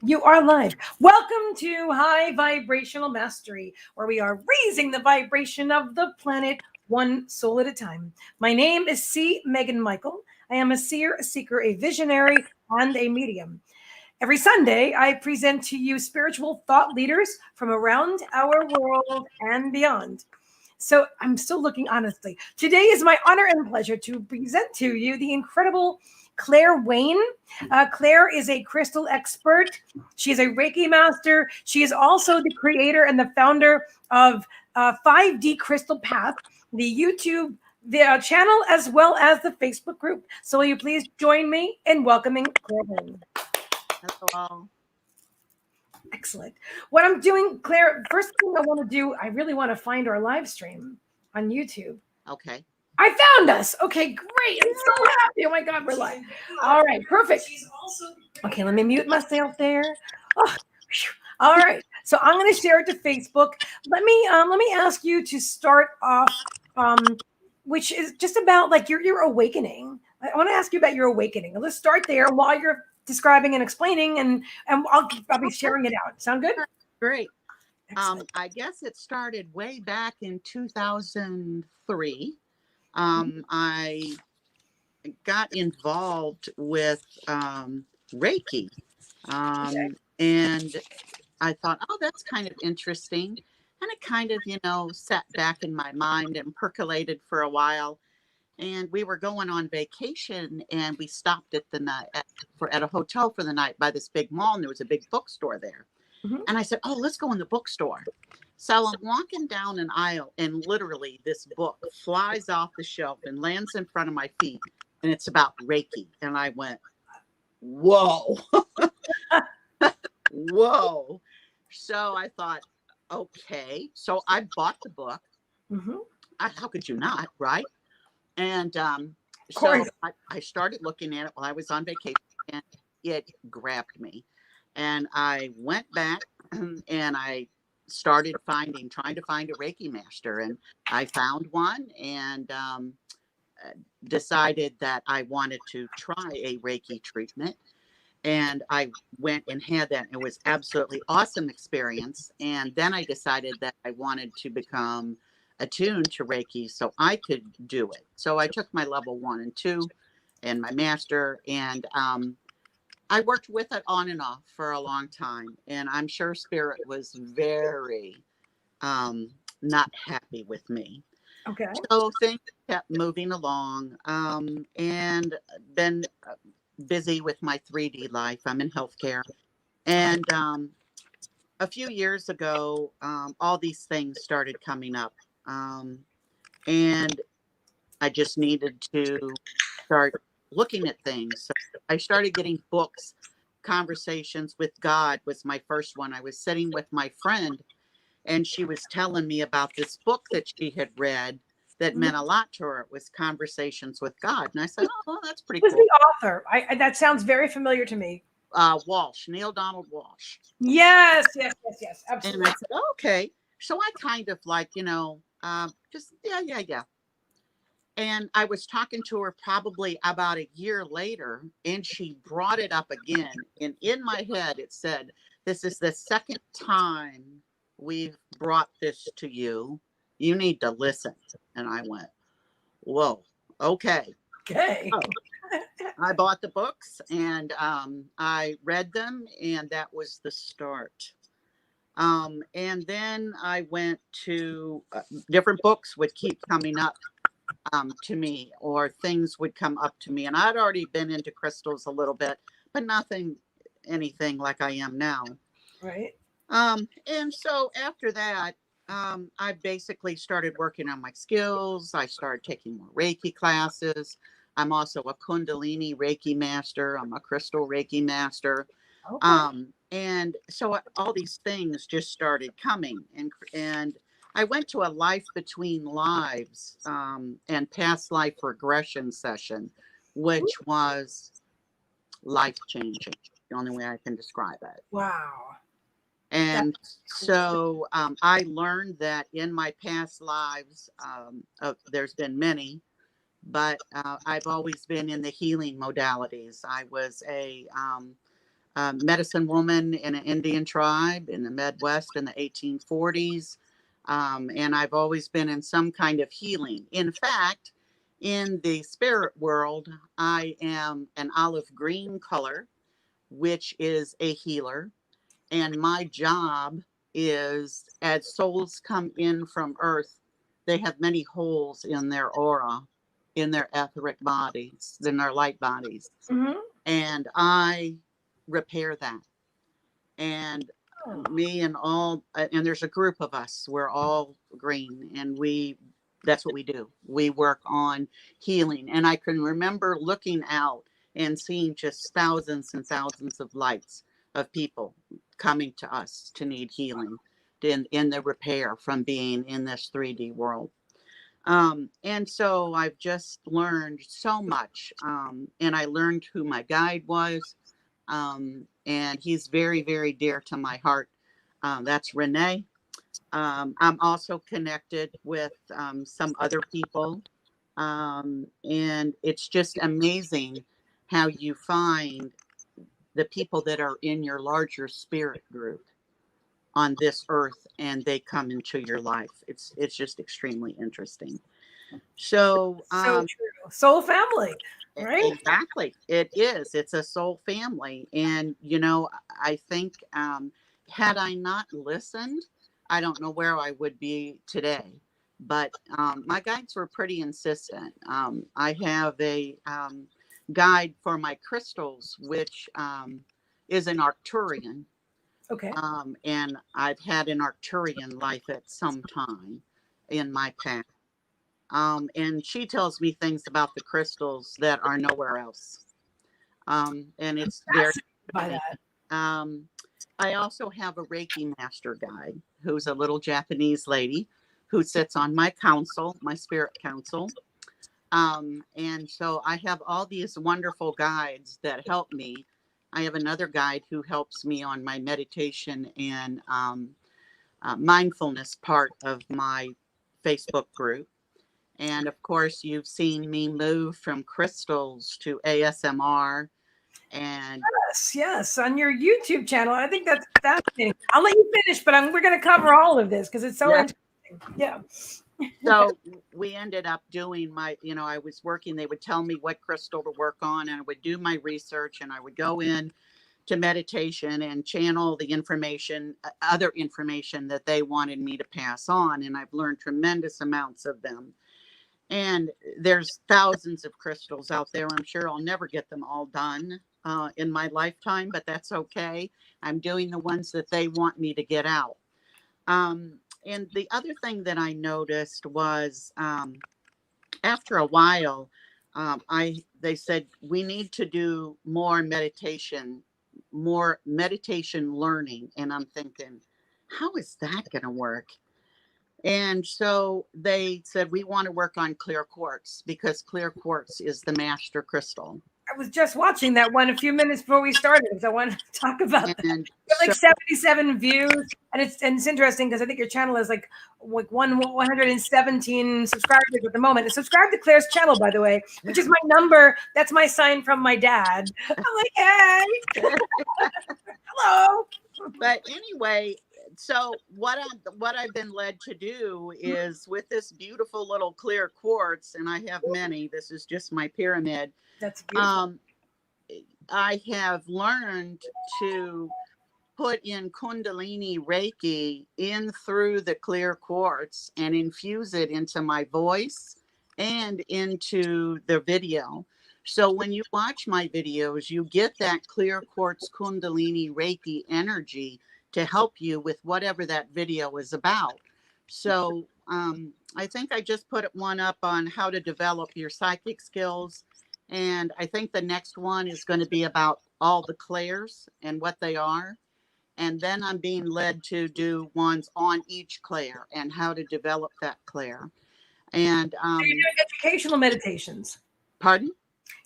You are live. Welcome to High Vibrational Mastery, where we are raising the vibration of the planet one soul at a time. My name is Meagan Michael. I am a seer, a seeker, a visionary, and a medium. Every Sunday, I present to you spiritual thought leaders from around our world and beyond. So I'm still looking honestly. Today is my honor and pleasure to present to you the incredible Claire Wayne. Claire is a crystal expert. She is a Reiki master. She is also the creator and the founder of 5D Crystal Path, the YouTube channel, as well as the Facebook group. So will you please join me in welcoming Claire Wayne? Hello. Excellent. What I'm doing, Claire, first thing I want to do, I really want to find our live stream on YouTube. Okay. I found us. Okay, great. I'm so happy. Oh my God, we're live. All right, perfect. Okay, let me mute myself there. Oh, all right. So I'm going to share it to Facebook. Let me ask you to start off, which is just about like your awakening. I want to ask you about your awakening. Let's start there while you're describing and explaining, and I'll be sharing it out. Sound good? Great. Excellent. I guess it started way back in 2003. I got involved with Reiki, Okay. and I thought, oh, that's kind of interesting. And it kind of, sat back in my mind and percolated for a while. And we were going on vacation, and we stopped at the night at a hotel for the night by this big mall, and there was a big bookstore there. Mhm. And I said, oh, let's go in the bookstore. So I'm walking down an aisle, and literally this book flies off the shelf and lands in front of my feet, and it's about Reiki. And I went, whoa, whoa. So I thought, okay. So I bought the book. Mhm. How could you not, right? And so course. I started looking at it while I was on vacation, and it grabbed me. And I went back and I started trying to find a Reiki master. And I found one, and decided that I wanted to try a Reiki treatment. And I went and had that. It was absolutely awesome experience. And then I decided that I wanted to become attuned to Reiki so I could do it. So I took my level 1 and 2 and my master, and I worked with it on and off for a long time. And I'm sure Spirit was very not happy with me. Okay. So things kept moving along, and been busy with my 3D life. I'm in healthcare. And a few years ago, all these things started coming up. And I just needed to start looking at things. So I started getting books. Conversations with God was my first one. I was sitting with my friend, and she was telling me about this book that she had read that meant a lot to her. It was Conversations with God. And I said, oh, well, that's pretty Who's cool. the author? That sounds very familiar to me. Walsh, Neil Donald Walsh. Yes, And absolutely. I said, oh, okay. So I kind of like, just, yeah. And I was talking to her probably about a year later, and she brought it up again. And in my head, it said, this is the second time we've brought this to you. You need to listen. And I went, whoa, okay. Okay. So I bought the books, and I read them, and that was the start. And then I went to different books would keep coming up to me, or things would come up to me. And I'd already been into crystals a little bit, but anything like I am now. Right. And so after that, I basically started working on my skills. I started taking more Reiki classes. I'm also a Kundalini Reiki master. I'm a crystal Reiki master. Okay. And so all these things just started coming, and I went to a life between lives, and past life regression session, which was life changing. The only way I can describe it. Wow. And so I learned that in my past lives, there's been many, but I've always been in the healing modalities. I was medicine woman in an Indian tribe in the Midwest in the 1840s. And I've always been in some kind of healing. In fact, in the spirit world, I am an olive green color, which is a healer. And my job is, as souls come in from Earth, they have many holes in their aura, in their etheric bodies, in their light bodies. Mm-hmm. And I repair that. And me and and there's a group of us, we're all green, and that's what we do. We work on healing. And I can remember looking out and seeing just thousands and thousands of lights of people coming to us to need healing in the repair from being in this 3D world. And so I've just learned so much. And I learned who my guide was. And he's very, very dear to my heart. That's Renee. I'm also connected with some other people. And it's just amazing how you find the people that are in your larger spirit group on this earth, and they come into your life. It's just extremely interesting. So true. Soul family, right? Exactly. It is. It's a soul family. And, I think had I not listened, I don't know where I would be today. But my guides were pretty insistent. I have a guide for my crystals, which is an Arcturian. Okay. And I've had an Arcturian life at some time in my past. And she tells me things about the crystals that are nowhere else. And it's very by that. I also have a Reiki master guide who's a little Japanese lady who sits on my council, my spirit council. And so I have all these wonderful guides that help me. I have another guide who helps me on my meditation and mindfulness part of my Facebook group. And of course, you've seen me move from crystals to ASMR. And yes, on your YouTube channel. I think that's fascinating. I'll let you finish, but we're going to cover all of this because it's so interesting. Yeah. So we ended up doing I was working, they would tell me what crystal to work on, and I would do my research, and I would go in to meditation and channel the information, other information that they wanted me to pass on. And I've learned tremendous amounts of them. And there's thousands of crystals out there. I'm sure I'll never get them all done in my lifetime, but that's okay. I'm doing the ones that they want me to get out. And the other thing that I noticed was after a while, they said we need to do more meditation learning. And I'm thinking, how is that going to work? And so they said, we want to work on clear quartz because clear quartz is the master crystal. I was just watching that one a few minutes before we started, so I want to talk about that. You have like 77 views, and it's interesting because I think your channel is like 117 subscribers at the moment. And subscribe to Claire's channel, by the way, which is my number. That's my sign from my dad. I'm like, hey, hello. But anyway, so what I've been led to do is with this beautiful little clear quartz, and I have many. This is just my pyramid. That's beautiful. I have learned to put in Kundalini Reiki in through the clear quartz and infuse it into my voice and into the video. So when you watch my videos, you get that clear quartz Kundalini Reiki energy to help you with whatever that video is about. So I think I just put one up on how to develop your psychic skills. And I think the next one is going to be about all the clairs and what they are. And then I'm being led to do ones on each clair and how to develop that clair. And so you're doing educational meditations. Pardon?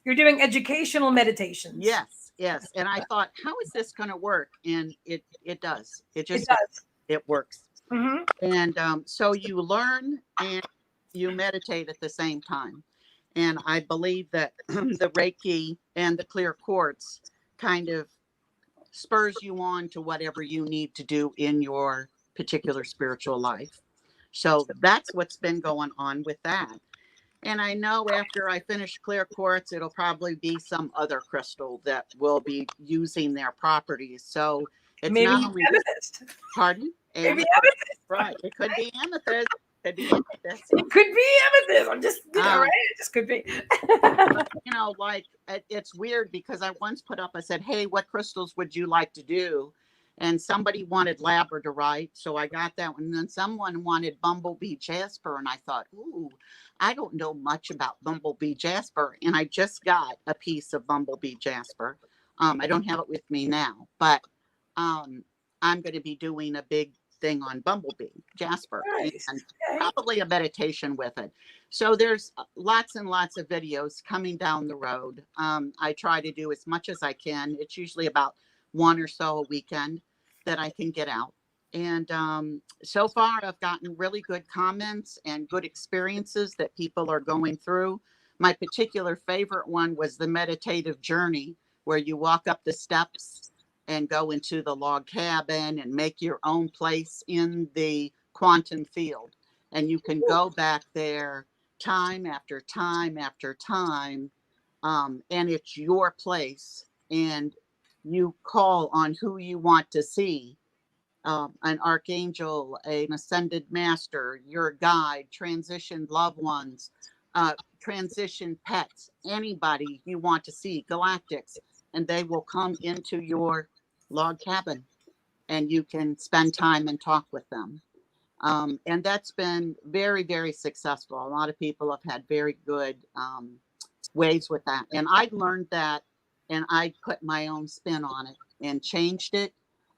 You're doing educational meditations. Yes. And I thought, how is this going to work? And it does. It does. It works. Mm-hmm. And so you learn and you meditate at the same time. And I believe that the Reiki and the clear quartz kind of spurs you on to whatever you need to do in your particular spiritual life. So that's what's been going on with that. And I know after I finish clear quartz, it'll probably be some other crystal that will be using their properties. So it's Maybe not only, amethyst. pardon? Maybe Amethyst. amethyst. Right. It could be amethyst. Could be amethyst. It could be amethyst. I'm just, right? It just could be. But, like it's weird because I once put up, I said, hey, what crystals would you like to do? And somebody wanted Labradorite, so I got that one. And then someone wanted Bumblebee Jasper, and I thought, ooh, I don't know much about Bumblebee Jasper. And I just got a piece of Bumblebee Jasper. I don't have it with me now, but I'm going to be doing a big thing on Bumblebee Jasper, Nice. and Okay. probably a meditation with it. So there's lots and lots of videos coming down the road. I try to do as much as I can. It's usually about one or so a weekend that I can get out. And so far, I've gotten really good comments and good experiences that people are going through. My particular favorite one was the Meditative Journey, where you walk up the steps and go into the log cabin and make your own place in the quantum field. And you can go back there time after time after time. And it's your place. And you call on who you want to see, an archangel, an ascended master, your guide, transitioned loved ones, transitioned pets, anybody you want to see, galactics, and they will come into your log cabin and you can spend time and talk with them. And that's been very, very successful. A lot of people have had very good ways with that. And I learned that and I put my own spin on it and changed it.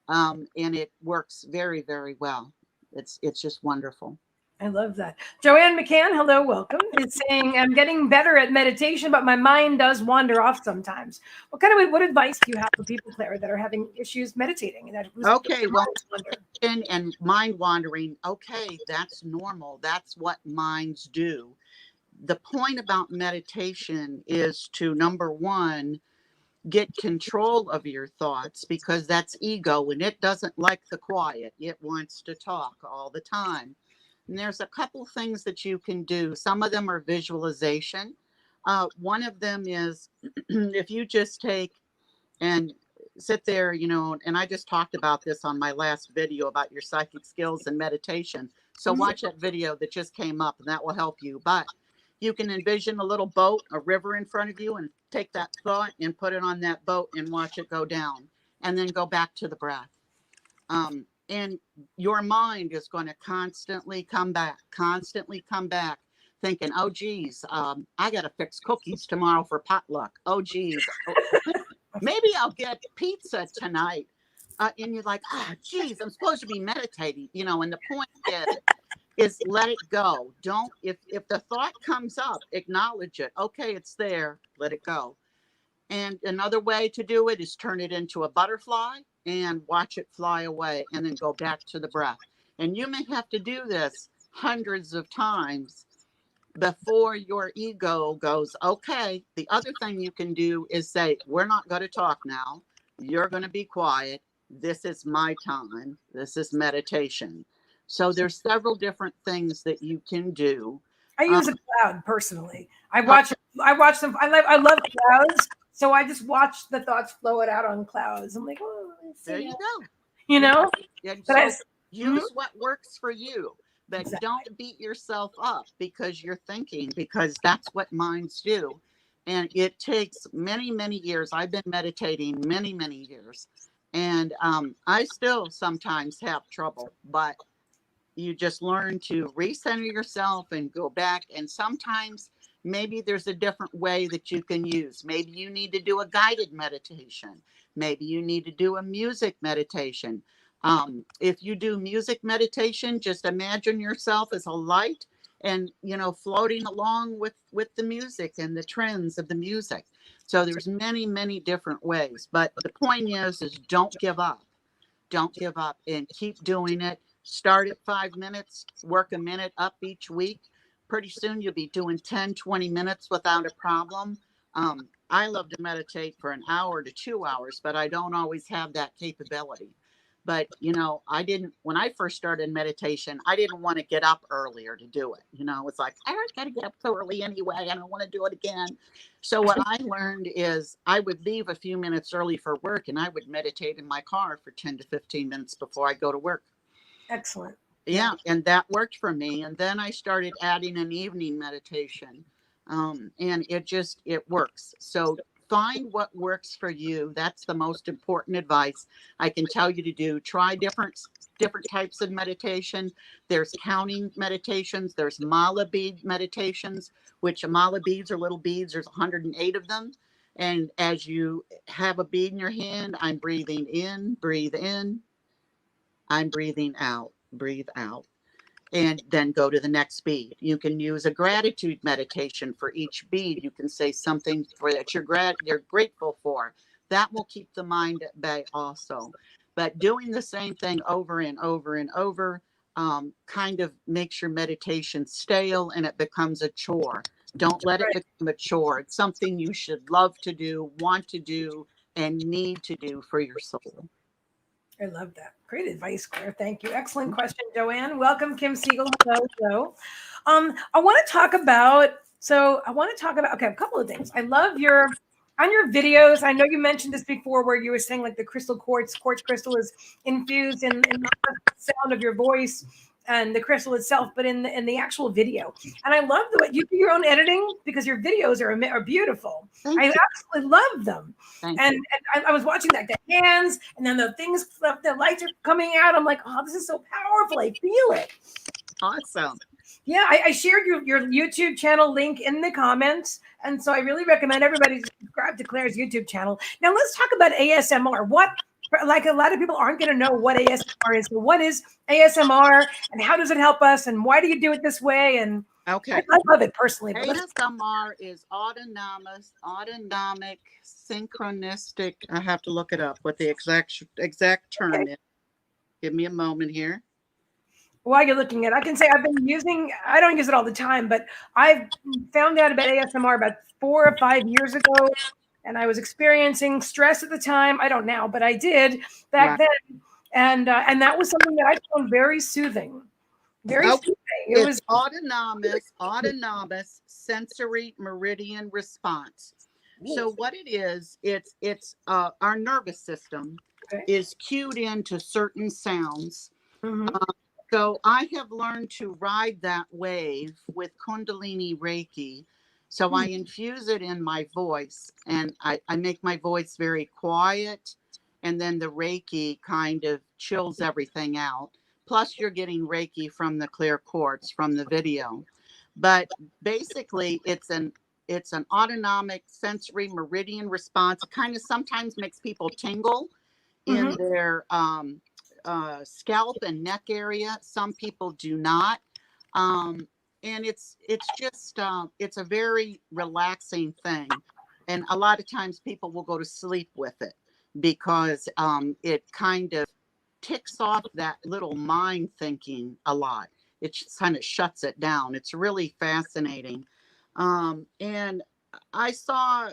And it works very, very well. It's just wonderful. I love that. Joanne McCann, hello, welcome. Is saying, I'm getting better at meditation, but my mind does wander off sometimes. What advice do you have for people, Claire, that are having issues meditating? Okay, well, and mind wandering, okay, that's normal. That's what minds do. The point about meditation is to, number one, get control of your thoughts, because that's ego and it doesn't like the quiet. It wants to talk all the time. And there's a couple things that you can do. Some of them are visualization. One of them is if you just take and sit there, and I just talked about this on my last video about your psychic skills and meditation. So watch that video that just came up and that will help you. But you can envision a little boat, a river in front of you, and take that thought and put it on that boat and watch it go down, and then go back to the breath. And your mind is going to constantly come back, thinking, oh, geez, I got to fix cookies tomorrow for potluck. Oh, geez, maybe I'll get pizza tonight. And you're like, oh, geez, I'm supposed to be meditating, and the point is let it go. Don't, if the thought comes up, acknowledge it. Okay, it's there, let it go. And another way to do it is turn it into a butterfly and watch it fly away, and then go back to the breath. And you may have to do this hundreds of times before your ego goes, okay. The other thing you can do is say, we're not going to talk now. You're going to be quiet. This is my time. This is meditation. So there's several different things that you can do. I use a cloud personally. I watch them. I love clouds. So I just watch the thoughts flow it out on clouds. I'm like, oh, there you go. Yeah, so use what works for you, but Exactly. don't beat yourself up because you're thinking, because that's what minds do. And it takes many, many years. I've been meditating many, many years. And I still sometimes have trouble, but you just learn to recenter yourself and go back. And sometimes maybe there's a different way that you can use. Maybe you need to do a guided meditation. Maybe you need to do a music meditation. If you do music meditation, just imagine yourself as a light and, floating along with the music and the trends of the music. So there's many, many different ways. But the point is don't give up. Don't give up and keep doing it. Start at 5 minutes, work a minute up each week. Pretty soon you'll be doing 10, 20 minutes without a problem. I love to meditate for an hour to 2 hours, but I don't always have that capability. But, when I first started meditation, I didn't want to get up earlier to do it. It's like, I don't got to get up so early anyway. I don't want to do it again. So what I learned is I would leave a few minutes early for work, and I would meditate in my car for 10 to 15 minutes before I go to work. Excellent. Yeah. And that worked for me. And then I started adding an evening meditation. And it works. So find what works for you. That's the most important advice I can tell you to do. Try different types of meditation. There's counting meditations. There's mala bead meditations, which mala beads are little beads. There's 108 of them. And as you have a bead in your hand, I'm breathing in, breathe in. I'm breathing out, breathe out. And then go to the next bead. You can use a gratitude meditation for each bead. You can say something that you're grateful for. That will keep the mind at bay also. But doing the same thing over and over and over kind of makes your meditation stale, and it becomes a chore. Don't let it become a chore. It's something you should love to do, want to do, and need to do for your soul. I love that. Great advice, Claire. Thank you. Excellent question, Joanne. Welcome, Kim Siegel. Hello. I want to talk about, okay, a couple of things. I love on your videos. I know you mentioned this before where you were saying like the quartz crystal is infused in not the sound of your voice and the crystal itself, but in the actual video. And I love the way you do your own editing because your videos are beautiful. I absolutely love them. And I was watching that, the hands, and then the lights are coming out. I'm like, oh, this is so powerful. I feel it. Awesome. Yeah, I shared your YouTube channel link in the comments. And so I really recommend everybody subscribe to Claire's YouTube channel. Now let's talk about ASMR. Like a lot of people aren't going to know what ASMR is. So what is ASMR and how does it help us? And why do you do it this way? And okay, I love it personally. ASMR is autonomic synchronistic. I have to look it up what the exact term is. Give me a moment here. While you're looking at it, I can say I don't use it all the time, but I found out about ASMR about 4 or 5 years ago. And I was experiencing stress at the time. I don't now, but I did back then. And that was something that I found very soothing. Soothing. It was autonomous sensory meridian response. So what it is, it's our nervous system is cued into certain sounds. Mm-hmm. So I have learned to ride that wave with Kundalini Reiki. So I infuse it in my voice, and I make my voice very quiet, and then the Reiki kind of chills everything out. Plus you're getting Reiki from the clear quartz from the video. But basically it's an autonomic sensory meridian response. It kind of sometimes makes people tingle in their scalp and neck area. Some people do not. And it's just it's a very relaxing thing, and a lot of times people will go to sleep with it because it kind of ticks off that little mind thinking a lot. It just kind of shuts it down. It's really fascinating. And I saw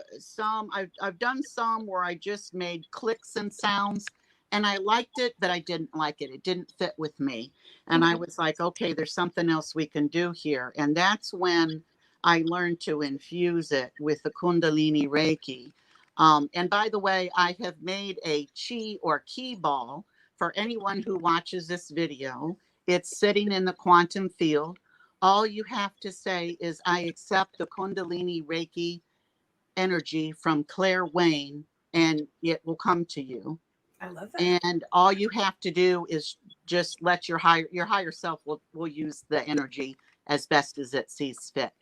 I've done some where I just made clicks and sounds. And I liked it, but I didn't like it. It didn't fit with me. And I was like, okay, there's something else we can do here. And that's when I learned to infuse it with the Kundalini Reiki. And by the way, I have made a chi or ki ball for anyone who watches this video. It's sitting in the quantum field. All you have to say is, I accept the Kundalini Reiki energy from Claire Wayne, and it will come to you. I love that. And all you have to do is just let your higher self will use the energy as best as it sees fit.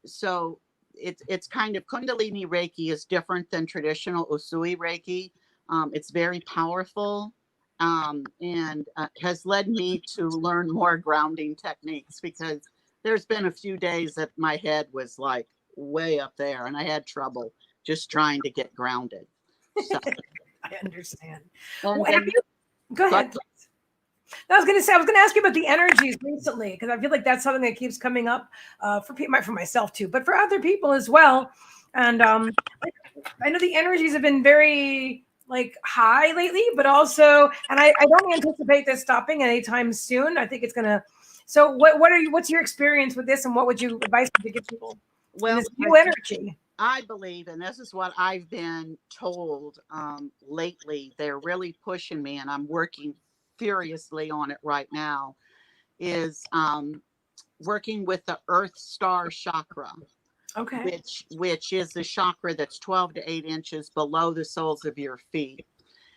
So it's kind of Kundalini Reiki is different than traditional Usui Reiki. It's very powerful, and has led me to learn more grounding techniques, because there's been a few days that my head was like way up there and I had trouble just trying to get grounded. So. I understand. Go ahead. I was going to ask you about the energies recently, because I feel like that's something that keeps coming up for myself too, but for other people as well. And like, I know the energies have been very like high lately, but also, and I don't anticipate this stopping anytime soon. I think it's gonna. So what's your experience with this, and what would you advise to give people in Well, this new energy? I believe, and this is what I've been told lately, they're really pushing me, and I'm working furiously on it right now, is working with the Earth Star Chakra, Okay. which is the chakra that's 12 to 8 inches below the soles of your feet.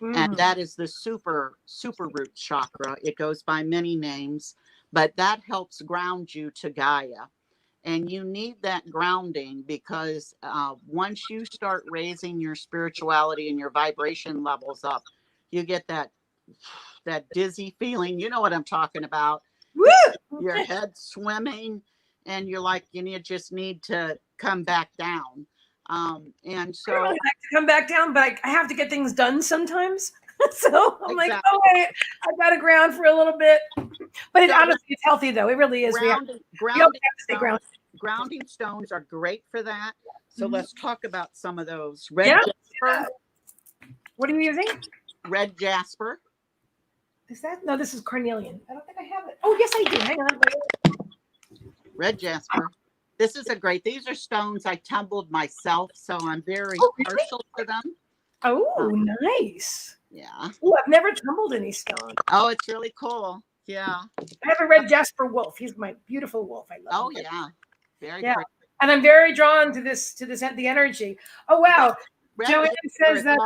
And Mm. that is the super root chakra. It goes by many names, but that helps ground you to Gaia. And you need that grounding because once you start raising your spirituality and your vibration levels up, you get that dizzy feeling. You know what I'm talking about. Woo! Your head swimming, and you're like, you just need to come back down. And I so don't like to come back down, but I have to get things done sometimes. So I'm like, exactly. oh wait, I got to ground for a little bit. But So honestly, it's healthy though. It really is. We always have to stay grounded. grounding stones are great for that. So Mhm. let's talk about some of those. Yeah. Jasper, What are you using? red jasper. Is that no? This is carnelian. I don't think I have it. Oh yes, I do. Hang on. Red jasper. This is a great, these are stones I tumbled myself, so I'm very Oh, really? partial to them. Oh, nice. Yeah. Oh, I've never tumbled any stone. Oh, it's really cool. Yeah. I have a red Jasper wolf. He's my beautiful wolf. I love Oh, him. yeah. Very Yeah. pretty. And I'm very drawn to this the energy. Oh wow. Red Joanne jasper says is that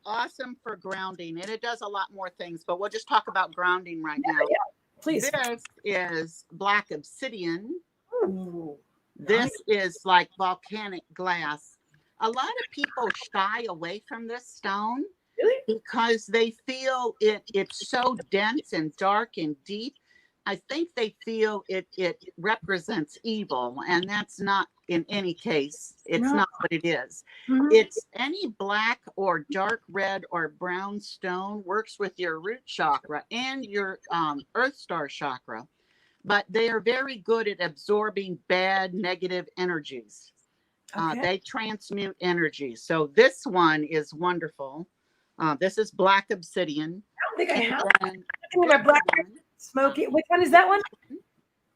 awesome for grounding, and it does a lot more things, but we'll just talk about grounding right now. yeah, please. This is black obsidian. Ooh, This nice. is like volcanic glass. A lot of people shy away from this stone Really? because they feel it's so dense and dark and deep. I think they feel it represents evil, and that's not in any case. It's No. not what it is. Mhm. It's any black or dark red or brown stone works with your root chakra and your earth star chakra, but they are very good at absorbing bad negative energies. Okay. They transmute energy. So this one is wonderful. This is black obsidian. I don't think I have. And I think my black one smoky. Which one is that one?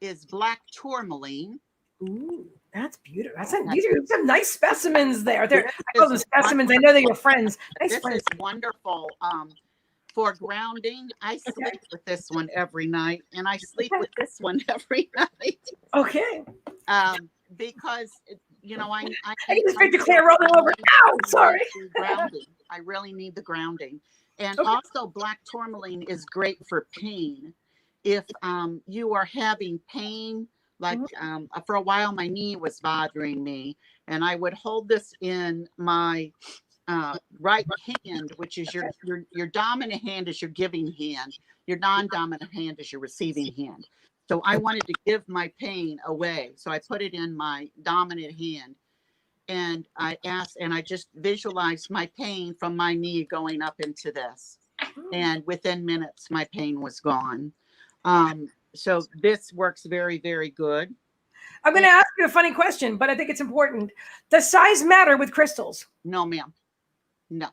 is black tourmaline. Ooh, that's beautiful. These are some nice specimens there. I This call is them specimens. I know they're your friends. Nice This friends. is wonderful. For grounding, I sleep with this one every night, and I sleep with this one every night. Okay. Because I I can just make the clear rolling over. Ow, sorry. grounding. I really need the grounding. And Okay. also black tourmaline is great for pain. If you are having pain, like for a while my knee was bothering me, and I would hold this in my right hand, which is your dominant hand is your giving hand. Your non-dominant hand is your receiving hand. So I wanted to give my pain away. So I put it in my dominant hand, and I just visualized my pain from my knee going up into this. And within minutes, my pain was gone. So this works very, very good. I'm going to ask you a funny question, but I think it's important. Does size matter with crystals? No, ma'am. No.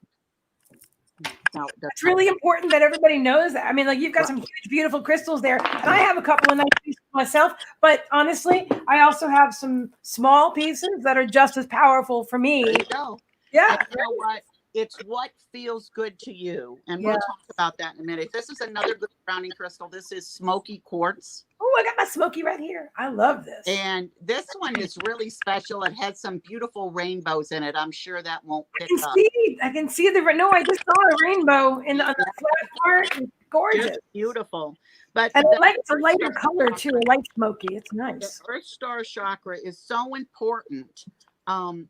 No, It's really important that everybody knows that. I mean, like you've got some huge, beautiful crystals there, and I have a couple of nice pieces myself. But honestly, I also have some small pieces that are just as powerful for me. There you go. Yeah. And you know what? It's what feels good to you. And we'll talk about that in a minute. This is another good grounding crystal. This is Smoky Quartz. Oh, I got my Smoky right here. I love this. And this one is really special. It has some beautiful rainbows in it. I'm sure that won't pick up. I can see the no. I just saw a rainbow in the flat part. It's gorgeous. Just beautiful. But and I like it's a lighter color too. I like smoky. It's nice. The Earth Star Chakra is so important. And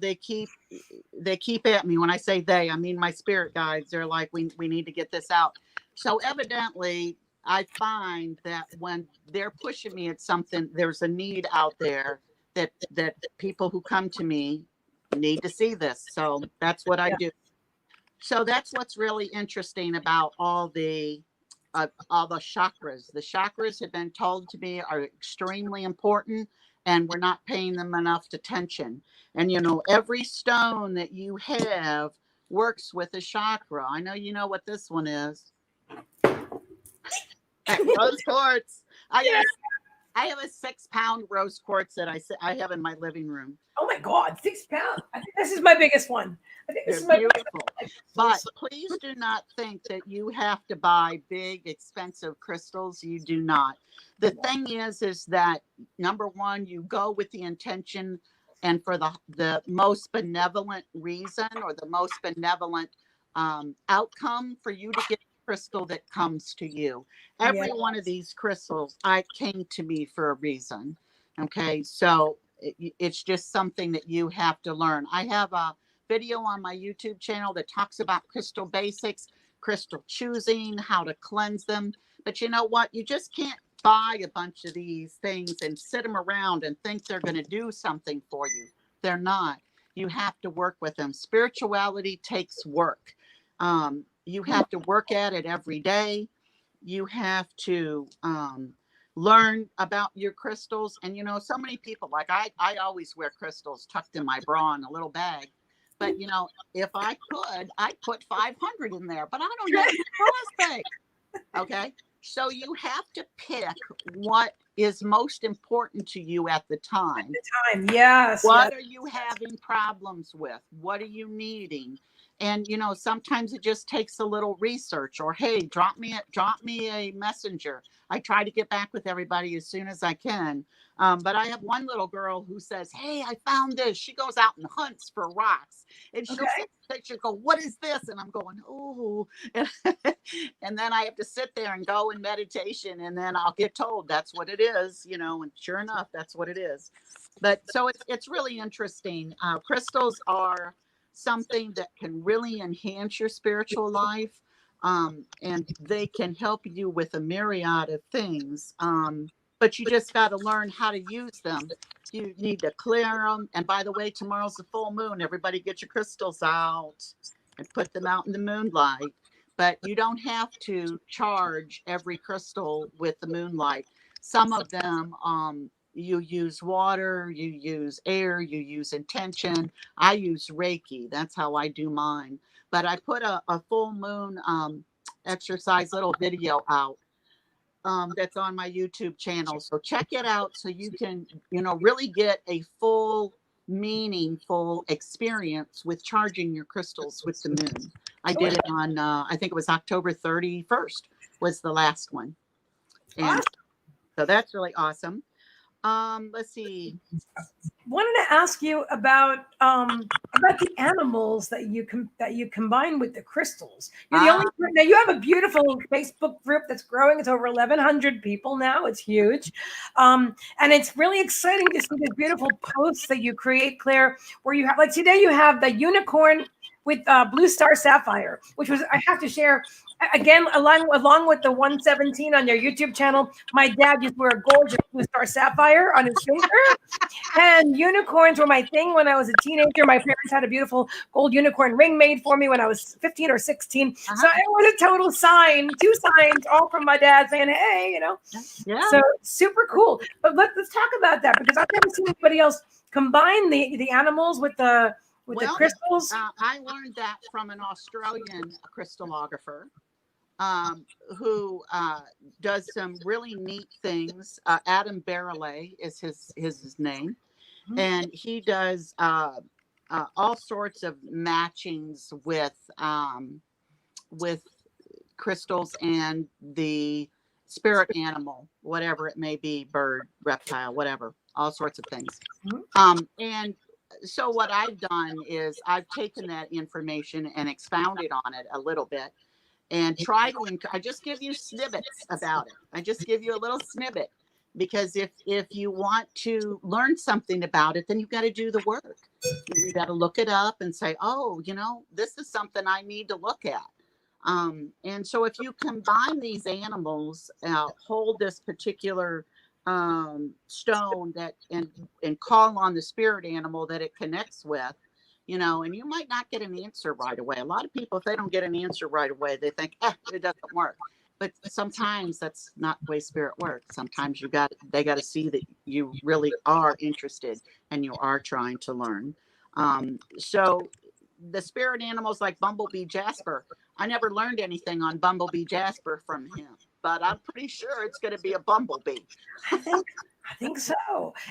they keep at me when I say they. I mean my spirit guides. They're like, we need to get this out. So evidently, I find that when they're pushing me at something, there's a need out there that people who come to me need to see this. So that's what I do. So that's what's really interesting about all the chakras. The chakras have been told to me are extremely important, and we're not paying them enough attention. And, you know, every stone that you have works with a chakra. I know you know what this one is. Rose quartz. I have a 6-pound rose quartz that I have in my living room. Oh my God, 6 pounds. I think this is my biggest one. I think this is my beautiful. But please do not think that you have to buy big, expensive crystals. You do not. The thing is that number one, you go with the intention and for the most benevolent reason or the most benevolent outcome for you to get the crystal that comes to you. Every one of these crystals, came to me for a reason. Okay, so it's just something that you have to learn. I have a video on my YouTube channel that talks about crystal basics, crystal choosing, how to cleanse them. But you know what? You just can't buy a bunch of these things and sit them around and think they're going to do something for you. They're not. You have to work with them. Spirituality takes work. You have to work at it every day. You have to learn about your crystals. And, you know, so many people, like I always wear crystals tucked in my bra in a little bag. But, you know, if I could, I'd put 500 in there, but I don't have a bra bag. Okay. So you have to pick what is most important to you at the time. Yes. What are you having problems with? What are you needing? And, you know, sometimes it just takes a little research or, hey, drop me a messenger. I try to get back with everybody as soon as I can. But I have one little girl who says, hey, I found this. She goes out and hunts for rocks. And she'll go, what is this? And I'm going, oh. And then I have to sit there and go in meditation. And then I'll get told that's what it is, you know, and sure enough, that's what it is. But so it's really interesting. Crystals are something that can really enhance your spiritual life. And they can help you with a myriad of things. But you just got to learn how to use them. You need to clear them. And by the way, tomorrow's the full moon. Everybody get your crystals out and put them out in the moonlight. But you don't have to charge every crystal with the moonlight. Some of them, you use water, you use air, you use intention. I use Reiki. That's how I do mine. But I put a full moon exercise little video out that's on my YouTube channel. So check it out so you can, you know, really get a full, meaningful experience with charging your crystals with the moon. I did it on, I think it was October 31st was the last one. And so that's really awesome. Let's see. Wanted to ask you about the animals that you combine with the crystals. You're the only now. You have a beautiful Facebook group that's growing. It's over 1,100 people now. It's huge, and it's really exciting to see the beautiful posts that you create, Claire. Where you have, like today, you have the unicorn with blue star sapphire, which was, I have to share. Again, along with the 117 on your YouTube channel, my dad used to wear a gorgeous blue star sapphire on his finger. And unicorns were my thing when I was a teenager. My parents had a beautiful gold unicorn ring made for me when I was 15 or 16. So I want a total sign, 2 signs, all from my dad saying, hey, you know. Yeah. So super cool. But let's talk about that, because I've never seen anybody else combine the animals with the crystals. I learned that from an Australian crystallographer. Who does some really neat things. Adam Barrelay is his name. And he does all sorts of matchings with crystals and the spirit animal, whatever it may be, bird, reptile, whatever, all sorts of things. And so what I've done is I've taken that information and expounded on it a little bit. And I just give you snippets about it. I just give you a little snippet, because if you want to learn something about it, then you've got to do the work. You got to look it up and say, oh, you know, this is something I need to look at. And so if you combine these animals, hold this particular stone and call on the spirit animal that it connects with, you know, and you might not get an answer right away. A lot of people, if they don't get an answer right away, they think, it doesn't work. But sometimes that's not the way spirit works. Sometimes they got to see that you really are interested and you are trying to learn. So the spirit animals like Bumblebee Jasper, I never learned anything on Bumblebee Jasper from him, but I'm pretty sure it's going to be a bumblebee. I think so.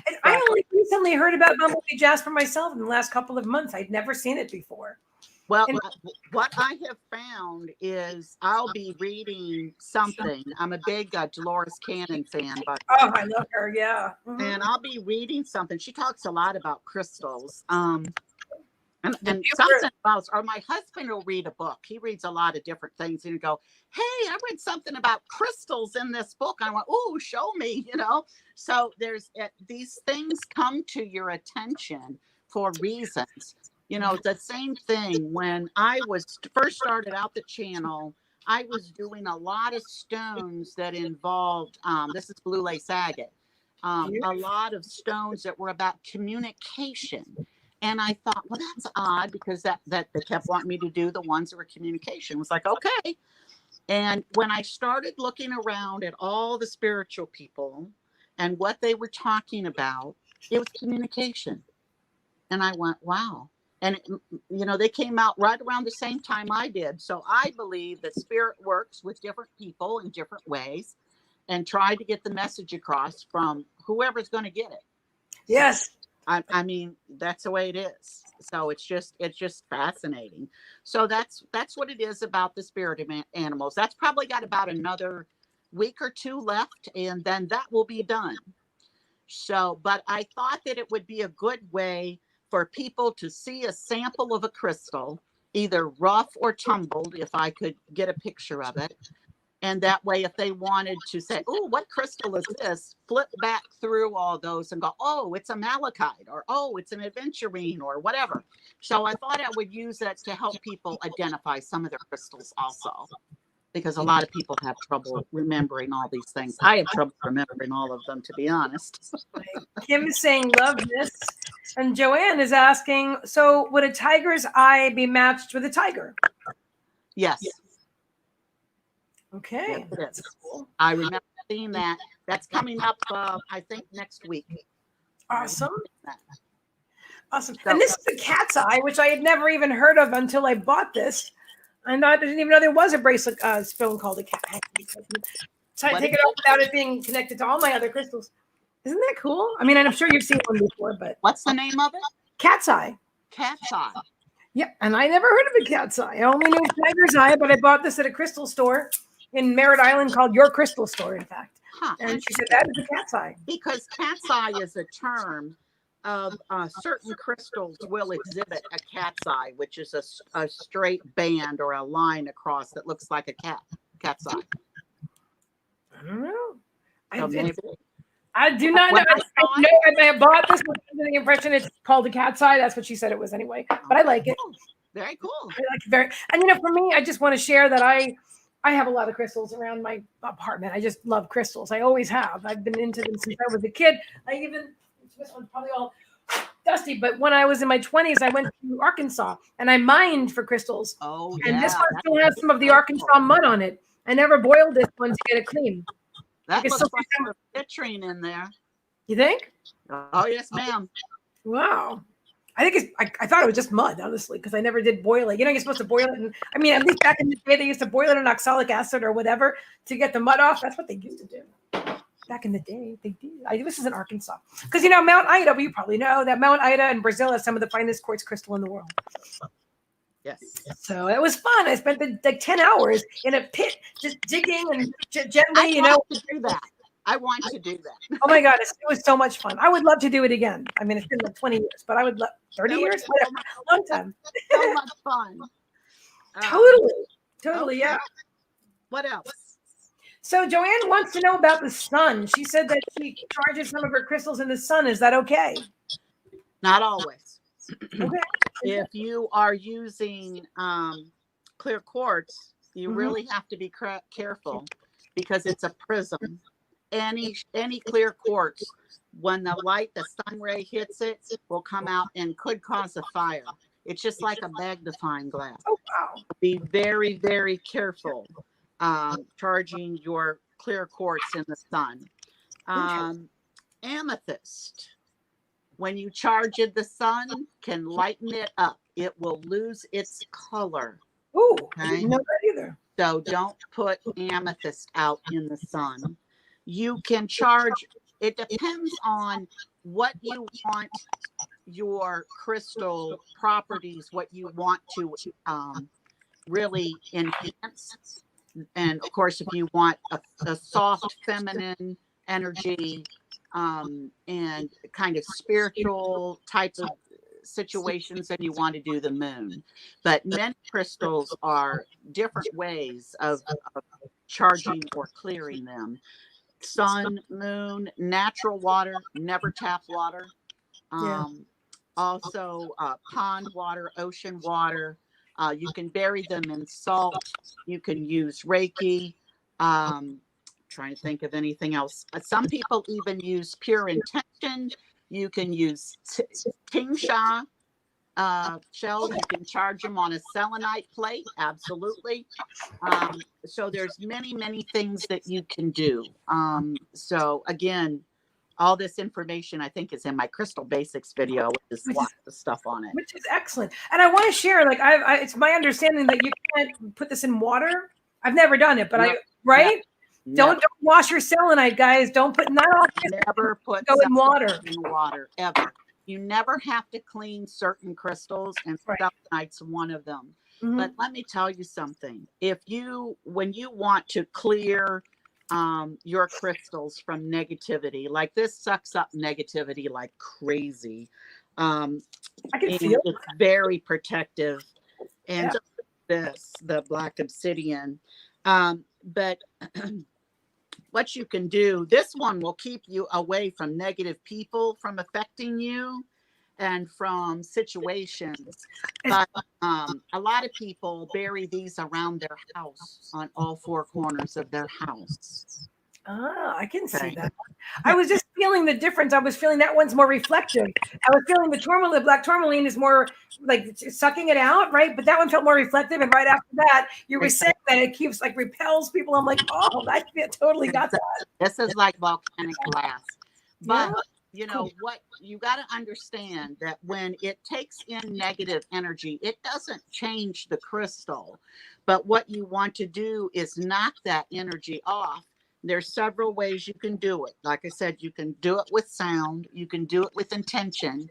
And But I only recently heard about Bumblebee Jasper myself in the last couple of months. I'd never seen it before. well, And what I have found is I'll be reading something. I'm a big Dolores Cannon fan, but oh, I love her. Yeah. Mhm. and I'll be reading something. She talks a lot about crystals. And Did you something else, or my husband will read a book. He reads a lot of different things and he'll go, hey, I read something about crystals in this book. I went, oh, show me, you know. So there's these things come to your attention for reasons. You know, the same thing when I was first started out the channel, I was doing a lot of stones that involved, this is blue lace agate, a lot of stones that were about communication. And I thought, well, that's odd because that they kept wanting me to do the ones that were communication. It was like, okay. And when I started looking around at all the spiritual people and what they were talking about, it was communication. And I went, wow. And, you know, they came out right around the same time I did. So I believe that spirit works with different people in different ways and try to get the message across from whoever's going to get it. Yes. I mean, that's the way it is. So it's just fascinating. So that's what it is about the spirit animals. That's probably got about another week or two left, and then that will be done. So, but I thought that it would be a good way for people to see a sample of a crystal, either rough or tumbled, if I could get a picture of it. And that way, if they wanted to say, oh, what crystal is this? Flip back through all those and go, oh, it's a malachite, or oh, it's an aventurine, or whatever. So I thought I would use that to help people identify some of their crystals also, because a lot of people have trouble remembering all these things. I have trouble remembering all of them, to be honest. Kim is saying, love this. And Joanne is asking, so would a tiger's eye be matched with a tiger? Yes. Okay. Yes, that's cool. I remember seeing that. That's coming up, I think, next week. Awesome. Awesome. So, and this is a cat's eye, which I had never even heard of until I bought this. And I didn't even know there was a bracelet stone called a cat. So I take it off without it being connected to all my other crystals. Isn't that cool? I mean, I'm sure you've seen one before, but what's the name of it? Cat's eye. Cat's eye. Yeah, and I never heard of a cat's eye. I only knew tiger's eye, but I bought this at a crystal store in Merritt Island called Your Crystal Store, in fact. And she said, that is a cat's eye. Because cat's eye is a term of certain crystals will exhibit a cat's eye, which is a straight band or a line across that looks like a cat's eye. I don't know. So I do not know. I bought this with the impression it's called a cat's eye. That's what she said it was anyway. But I like it. Very cool. I like it very. And you know, for me, I just want to share that I have a lot of crystals around my apartment. I just love crystals. I always have. I've been into them since I was a kid. This one's probably all dusty, but when I was in my 20s, I went to Arkansas and I mined for crystals. Oh, and this one still has some of the Arkansas mud on it. I never boiled this one to get it clean. That looks like a citrine in there. You think? Oh, yes, ma'am. Wow. I think I thought it was just mud, honestly, because I never did boil it. You know, you're supposed to boil it. And I mean, at least back in the day, they used to boil it in oxalic acid or whatever to get the mud off. That's what they used to do. Back in the day, they did. This is in Arkansas. Because, you know, Mount Ida, you probably know that Mount Ida in Brazil is some of the finest quartz crystal in the world. Yes. So it was fun. I spent like 10 hours in a pit just digging and gently, you know. To do that. I want to do that. Oh my God, it was so much fun. I would love to do it again. I mean, it's been like 20 years, but I would love 30 years, whatever, a long time. So much fun. Totally, okay. Yeah. What else? So Joanne wants to know about the sun. She said that she charges some of her crystals in the sun. Is that okay? Not always. Okay. If you are using clear quartz, you really have to be careful because it's a prism. Any clear quartz, when the sun ray hits it, will come out and could cause a fire. It's just like a magnifying glass. Oh, wow. Be very, very careful charging your clear quartz in the sun. Amethyst, when you charge in the sun, can lighten it up. It will lose its color. Ooh, I Okay? didn't know that either. So don't put amethyst out in the sun. You can charge, it depends on what you want your crystal properties, what you want to really enhance. And of course, if you want a soft feminine energy and kind of spiritual type of situations, then you want to do the moon. But many crystals are different ways of charging or clearing them. Sun, moon, natural water, never tap water. Also pond water, ocean water. You can bury them in salt. You can use Reiki. Trying to think of anything else. Some people even use pure intention. You can use tingsha shells. You can charge them on a selenite plate. Absolutely. So there's many things that you can do. So again, all this information I think is in my Crystal Basics video, which is lots of stuff on it. Which is excellent. And I want to share, like, it's my understanding that you can't put this in water. I've never done it, but right? Don't wash your selenite, guys. Don't put never put go in water. In water ever. You never have to clean certain crystals, and selenite's one of them. But let me tell you something. When you want to clear your crystals from negativity, like this sucks up negativity like crazy. I can feel it's very protective. And the black obsidian. But what you can do, this one will keep you away from negative people from affecting you and from situations. But a lot of people bury these around their house, on all four corners of their house. I can see that. I was just feeling the difference. I was feeling that one's more reflective. I was feeling the tourmaline, black tourmaline is more like sucking it out, right? But that one felt more reflective. And right after that, you were saying that it keeps like repels people. I'm like, oh, I totally got that. This is like volcanic glass. But you know what, you got to understand that when it takes in negative energy, it doesn't change the crystal. But what you want to do is knock that energy off. There's several ways you can do it. Like I said, you can do it with sound. You can do it with intention.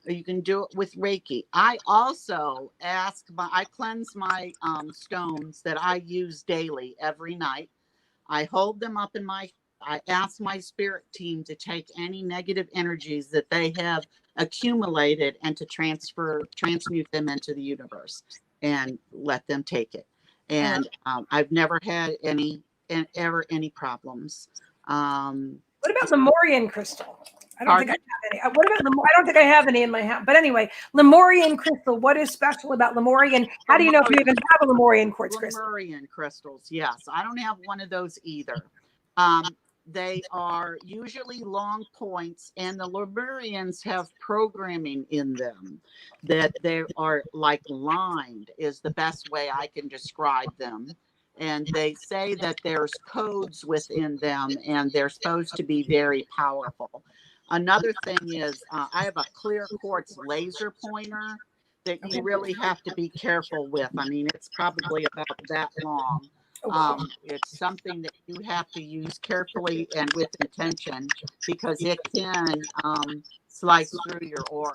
You can do it with Reiki. I also I cleanse my stones that I use daily every night. I hold them up I ask my spirit team to take any negative energies that they have accumulated and to transmute them into the universe and let them take it. And I've never had any problems. What about Lamorian crystal? I don't think I have any. What about I don't think I have any in my house. But anyway, Lamorian crystal. What is special about Lamorian? How do you know if you even have a Lamorian quartz crystal? Lamorian crystals, yes. I don't have one of those either. They are usually long points, and the Lemurians have programming in them that they are like lined, is the best way I can describe them. And they say that there's codes within them, and they're supposed to be very powerful. Another thing is I have a clear quartz laser pointer that you really have to be careful with. I mean, it's probably about that long. It's something that you have to use carefully and with intention, because it can slice through your aura.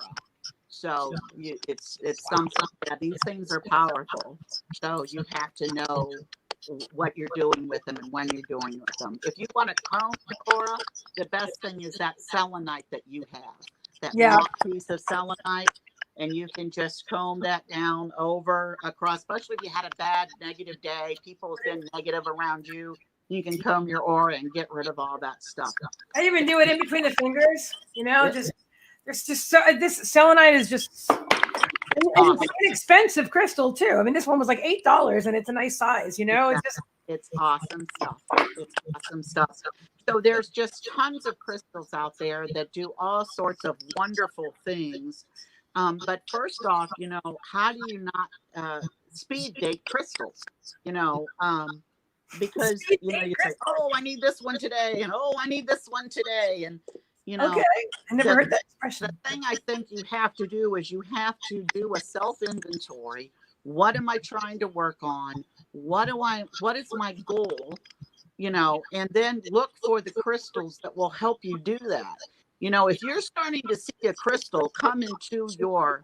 So it's something that these things are powerful. So you have to know what you're doing with them and when you're doing with them. If you want to comb the aura, the best thing is that selenite that you have, that long piece of selenite. And you can just comb that down across, especially if you had a bad negative day, people have been negative around you. You can comb your aura and get rid of all that stuff. I even do it in between the fingers, this selenite is just it's an inexpensive crystal too. I mean, this one was like $8 and it's a nice size, It's awesome stuff. It's awesome stuff. So there's just tons of crystals out there that do all sorts of wonderful things. But first off, how do you not speed date crystals? because you say, oh, I need this one today, and oh, I need this one today, and Okay, I never heard that expression. The thing I think you have to do is you have to do a self inventory. What am I trying to work on? What is my goal? And then look for the crystals that will help you do that. If you're starting to see a crystal come into your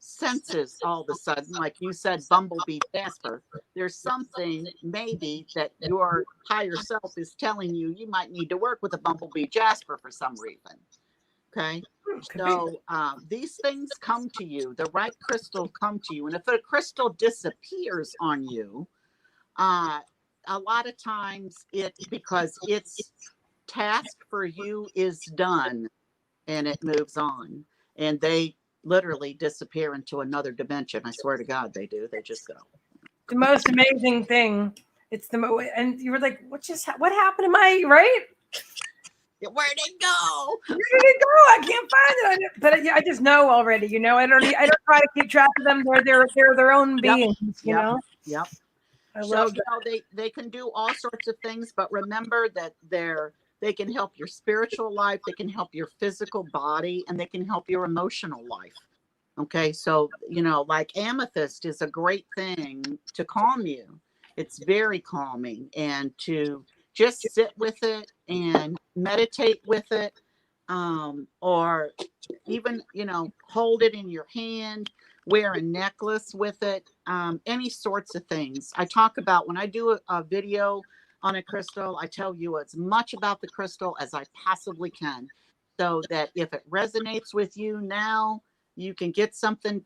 senses all of a sudden, like you said, bumblebee Jasper, there's something maybe that your higher self is telling you might need to work with a bumblebee Jasper for some reason. Okay. So these things come to you, the right crystal come to you. And if a crystal disappears on you, a lot of times because its task for you is done and it moves on, and they literally disappear into another dimension. I swear to God, they do. They just go. The most amazing thing. It's and you were like, what happened to my, right? Where'd it go? Where did it go? I can't find it. But I just know already. I don't try to keep track of them. They're their own beings. Yep. I love they can do all sorts of things, but remember that they can help your spiritual life, they can help your physical body, and they can help your emotional life. Okay, so like amethyst is a great thing to calm you. It's very calming, and to just sit with it and meditate with it, or even hold it in your hand, wear a necklace with it, any sorts of things. I talk about, when I do a video on a crystal, I tell you as much about the crystal as I possibly can, so that if it resonates with you now, you can get something,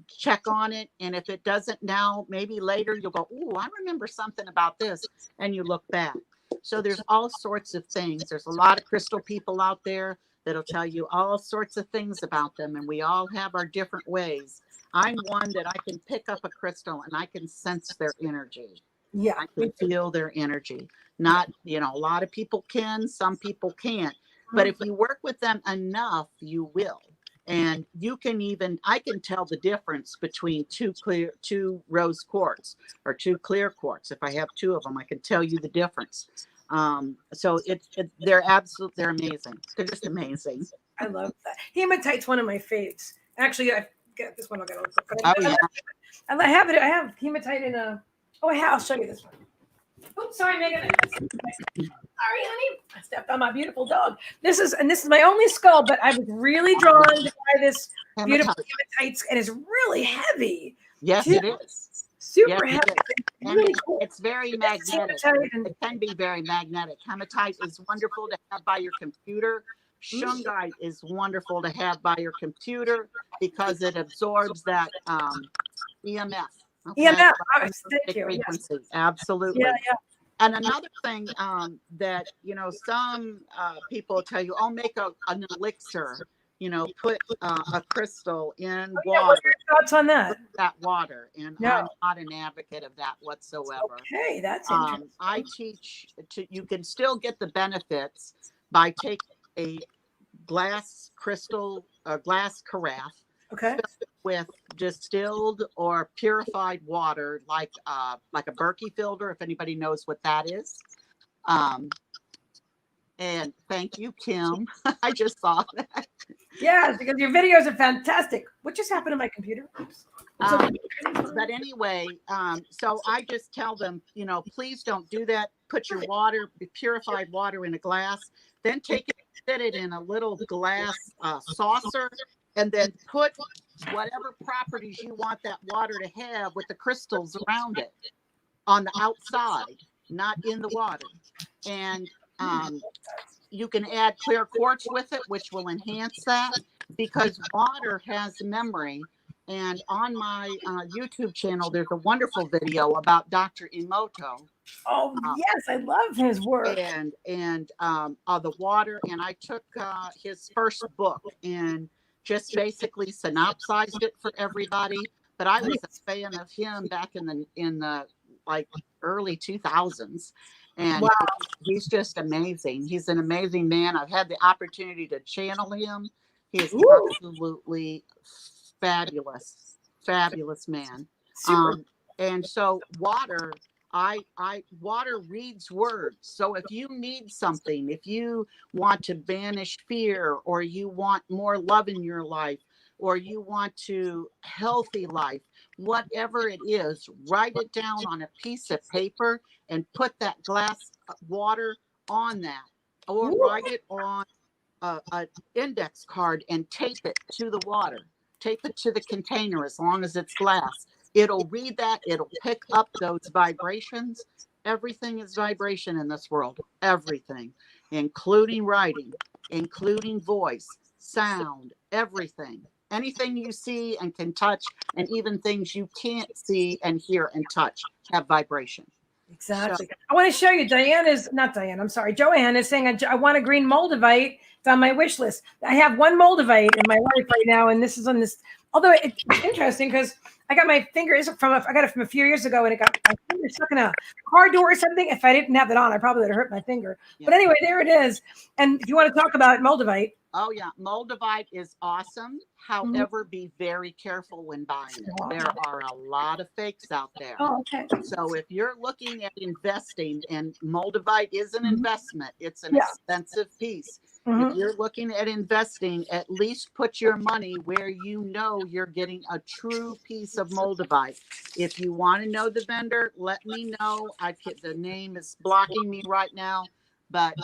check on it. And if it doesn't now, maybe later you'll go, oh, I remember something about this, and you look back. So there's all sorts of things. There's a lot of crystal people out there that'll tell you all sorts of things about them, and we all have our different ways. I'm one that I can pick up a crystal and I can sense their energy. Yeah, I can feel their energy. Not, a lot of people can, some people can't. But if you work with them enough, you will. And I can tell the difference between two rose quartz or two clear quartz. If I have two of them, I can tell you the difference. So they're amazing. They're just amazing. I love that. Hematite's one of my faves. Actually, I got this one. I have hematite in a. I'll show you this one. Oops, sorry, Megan. Sorry, honey. I stepped on my beautiful dog. This is my only skull, but I was really drawn to buy this beautiful hematite, and it's really heavy. Yes, it is. Super heavy. Really cool. It's very magnetic. It can be very magnetic. Hematite is wonderful to have by your computer. Shungite is wonderful to have by your computer because it absorbs that EMF. Okay? EMF. Thank you. Frequency. Yes. Absolutely. Yeah. And another thing that some people tell you, I'll make an elixir. Put a crystal in water. What are your thoughts on that? That water, and I'm not an advocate of that whatsoever. Okay, that's interesting. I teach you can still get the benefits by taking a glass crystal, a glass carafe, with distilled or purified water, like a Berkey filter, if anybody knows what that is. And thank you, Kim. I just saw that. Yes, because your videos are fantastic. What just happened to my computer? But anyway, so I just tell them, please don't do that. Put your purified water in a glass, then take it, fit it in a little glass saucer, and then put whatever properties you want that water to have with the crystals around it on the outside, not in the water. And you can add clear quartz with it, which will enhance that, because water has memory. And on my YouTube channel, there's a wonderful video about Dr. Emoto. Oh, yes, I love his work. And the water. And I took his first book and just basically synopsized it for everybody. But I was a fan of him back in the early 2000s. And he's just amazing. He's an amazing man. I've had the opportunity to channel him. He is absolutely fabulous man. And so water, water reads words. So if you need something, if you want to banish fear, or you want more love in your life, or you want to healthy life, whatever it is, write it down on a piece of paper and put that glass of water on that, or write it on a index card and tape it to the water. Tape it to the container as long as it's glass. It'll read that. It'll pick up those vibrations. Everything is vibration in this world. Everything, including writing, including voice, sound, everything. Anything you see and can touch, and even things you can't see and hear and touch, have vibration. Exactly. I want to show you. Joanne is saying, I want a green Moldavite. It's on my wish list. I have one Moldavite in my life right now, and this is on this. Although it's interesting because I got my fingers I got it from a few years ago, and it got my finger stuck in a car door or something. If I didn't have it on, I probably would have hurt my finger. Yeah. But anyway, there it is. And if you want to talk about Moldavite. Oh, yeah. Moldavite is awesome. However, be very careful when buying it. There are a lot of fakes out there. Oh, okay. So if you're looking at investing, and Moldavite is an investment, it's an expensive piece. If you're looking at investing, at least put your money where you know you're getting a true piece of Moldavite. If you want to know the vendor, let me know. The name is blocking me right now, but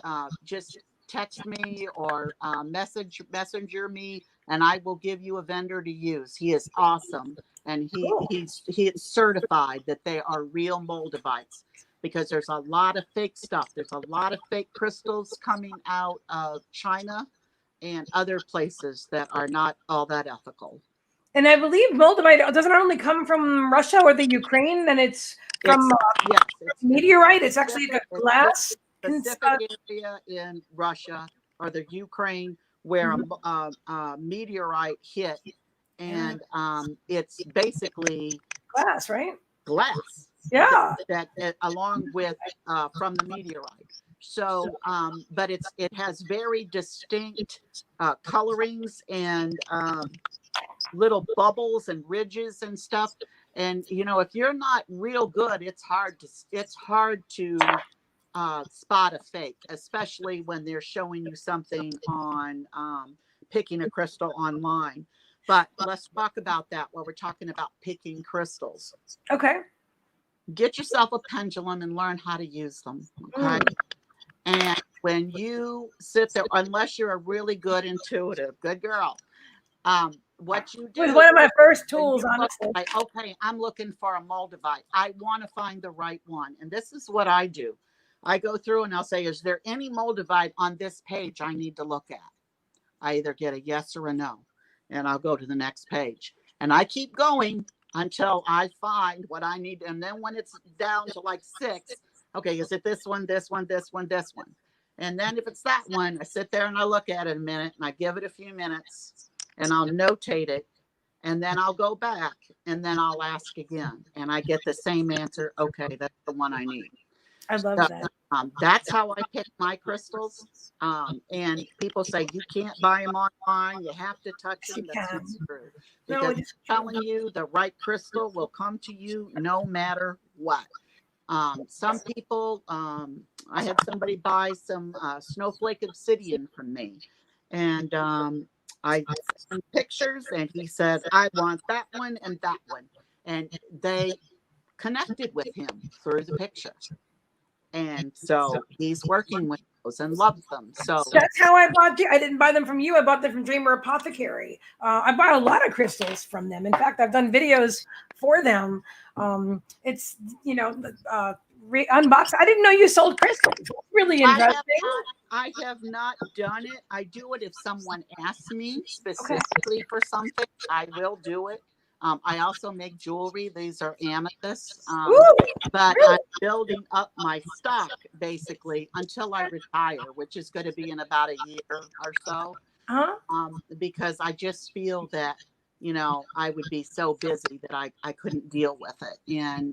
just text me or messenger me, and I will give you a vendor to use. He is awesome, and he is certified that they are real Moldavites, because there's a lot of fake stuff. There's a lot of fake crystals coming out of China and other places that are not all that ethical. And I believe Moldavite doesn't only come from Russia or the Ukraine, and it's from it's meteorite. It's actually a glass. Specific area in Russia or the Ukraine where a meteorite hit, and it's basically glass, right? Glass. Yeah. That along with from the meteorite. So, but it has very distinct colorings and little bubbles and ridges and stuff. And if you're not real good, it's hard to spot a fake, especially when they're showing you something on picking a crystal online. But let's talk about that while we're talking about picking crystals. Okay. Get yourself a pendulum and learn how to use them. Okay. And when you sit there, unless you're a really good intuitive, good girl, what you do. It was one of my first tools, honestly. Okay, I'm looking for a Moldavite. I want to find the right one. And this is what I do. I go through and I'll say, is there any Moldavite on this page I need to look at? I either get a yes or a no, and I'll go to the next page. And I keep going until I find what I need. And then when it's down to like 6, okay, is it this one, this one, this one, this one? And then if it's that one, I sit there and I look at it a minute, and I give it a few minutes, and I'll notate it. And then I'll go back, and then I'll ask again, and I get the same answer. Okay, that's the one I need. I love that. That's how I pick my crystals. And people say you can't buy them online. You have to touch them. That's not true. Because I'm telling you, the right crystal will come to you no matter what. Some people, I had somebody buy some snowflake obsidian from me. And I sent pictures, and he said, I want that one and that one. And they connected with him through the picture. And so he's working with those and loves them. So that's how I bought. I didn't buy them from you. I bought them from Dreamer Apothecary. I bought a lot of crystals from them. In fact, I've done videos for them. It's unboxed. I didn't know you sold crystals. It's really interesting. I have not done it. I do it if someone asks me specifically for something. I will do it. I also make jewelry. These are amethysts. But I'm building up my stock basically until I retire, which is going to be in about a year or so. Because I just feel that, I would be so busy that I couldn't deal with it. And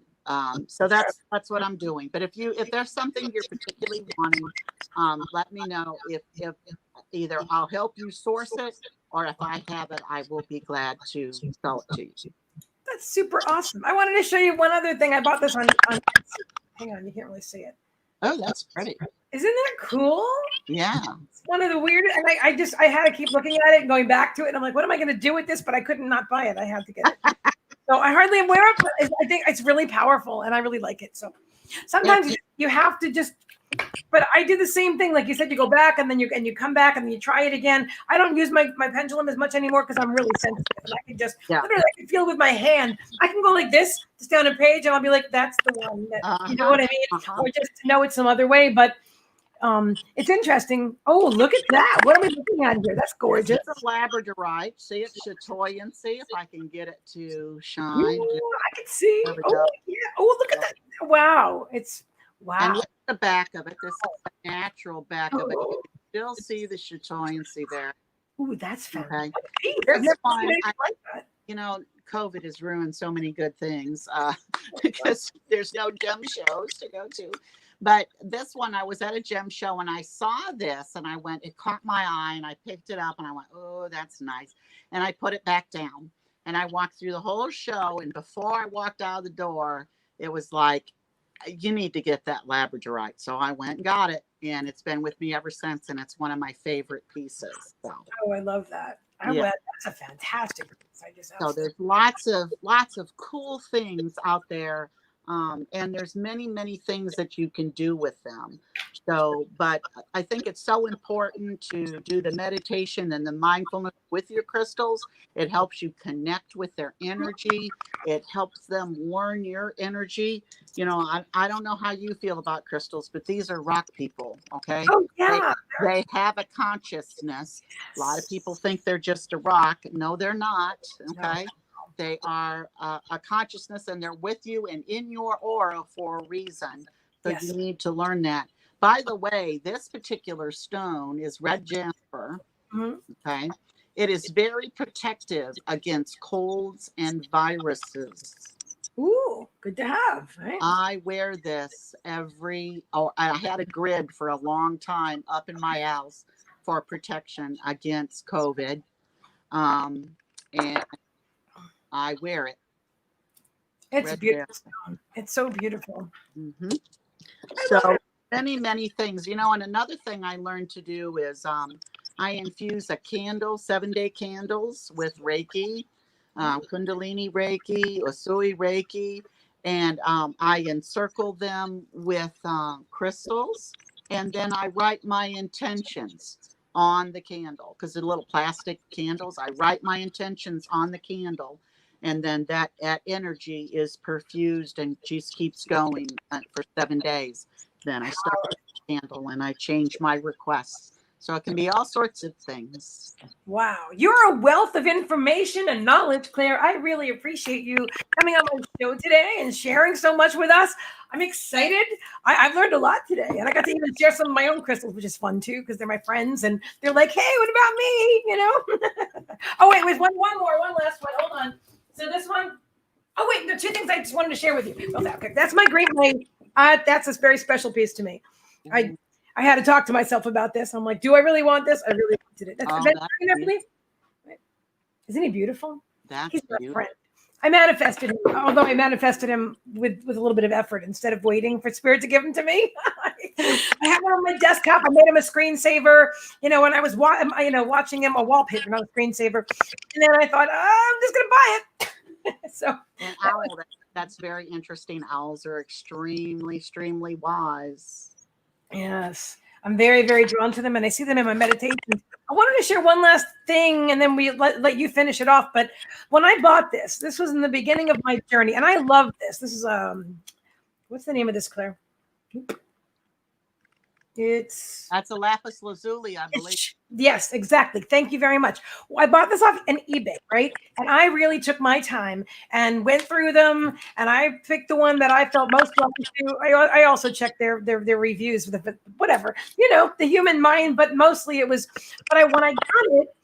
so that's what I'm doing. But if there's something you're particularly wanting, let me know. If either I'll help you source it, or if I have it, I will be glad to sell it to you. That's super awesome. I wanted to show you one other thing. I bought this on Hang on, you can't really see it. Oh, that's pretty. Isn't that cool? Yeah. It's one of the weirdest, and I had to keep looking at it and going back to it. And I'm like, what am I going to do with this? But I couldn't not buy it. I had to get it. So I hardly am aware of it. I think it's really powerful, and I really like it. So sometimes you have to just. But I do the same thing. Like you said, you go back and then you come back and then you try it again. I don't use my pendulum as much anymore because I'm really sensitive. And I can just literally I can feel with my hand. I can go like this, just down a page, and I'll be like, that's the one. That, you know what I mean? Or just know it some other way. But it's interesting. Oh, look at that. What are we looking at here? That's gorgeous. It's a Labradorite. See it? Chatoyan. See if I can get it to shine. Ooh, I can see. Oh, yeah. Oh, look at that. Wow. Wow. And look at the back of it. This is the natural back of it. You can still see the chatoyancy there. Ooh, that's fantastic. Okay. That's fine. You know, COVID has ruined so many good things because there's no gem shows to go to. But this one, I was at a gem show and I saw this and it caught my eye and I picked it up and I went, oh, that's nice. And I put it back down and I walked through the whole show. And before I walked out of the door, it was like, you need to get that Labradorite. So I went and got it and it's been with me ever since. And it's one of my favorite pieces. So. Oh, I love that. That's a fantastic piece. So there's lots of cool things out there. And there's many things that you can do with them. So, but I think it's so important to do the meditation and the mindfulness with your crystals. It helps you connect with their energy. It helps them learn your energy. You know, I don't know how you feel about crystals, but these are rock people, okay? Oh, yeah. They have a consciousness. A lot of people think they're just a rock. No, they're not, okay? No. They are a consciousness and they're with you and in your aura for a reason. So you need to learn that. By the way, this particular stone is red jasper. Okay. It is very protective against colds and viruses. Ooh, good to have. Right? I wear this I had a grid for a long time up in my house for protection against COVID. And I wear it. It's beautiful. It's so beautiful. Mm-hmm. So many things, you know, and another thing I learned to do is I infuse a candle, 7-day candles with Reiki, Kundalini Reiki, Usui Reiki, and I encircle them with crystals, and then I write my intentions on the candle because they're little plastic candles. I write my intentions on the candle. And then that energy is perfused and just keeps going for 7 days. Then I start the candle and I change my requests. So it can be all sorts of things. Wow. You're a wealth of information and knowledge, Claire. I really appreciate you coming on my show today and sharing so much with us. I'm excited. I've learned a lot today. And I got to even share some of my own crystals, which is fun too, because they're my friends. And they're like, hey, what about me? You know? Oh, wait, one last one. Hold on. So this one, oh wait, the 2 things I just wanted to share with you. Okay, that's my Great Lane. That's a very special piece to me. I had to talk to myself about this. I'm like, do I really want this? I really wanted it. That's I believe. Isn't he beautiful? He's my friend. I manifested him, although I manifested him with a little bit of effort instead of waiting for Spirit to give him to me. I have him on my desktop. I made him a screensaver, you know, when I was watching him, a wallpaper, not a screensaver. And then I thought, I'm just going to buy it. So and owl, that's very interesting. Owls are extremely wise. Yes. I'm very, very drawn to them, and I see them in my meditation. I wanted to share one last thing, and then we let you finish it off. But when I bought this was in the beginning of my journey, and I love this. This is what's the name of this, Claire? That's a lapis lazuli, I believe. Yes, exactly. Thank you very much. Well, I bought this off an eBay, right? And I really took my time and went through them, and I picked the one that I felt most welcome to. I also checked their reviews with whatever, you know, the human mind, but mostly it was. But when I got it,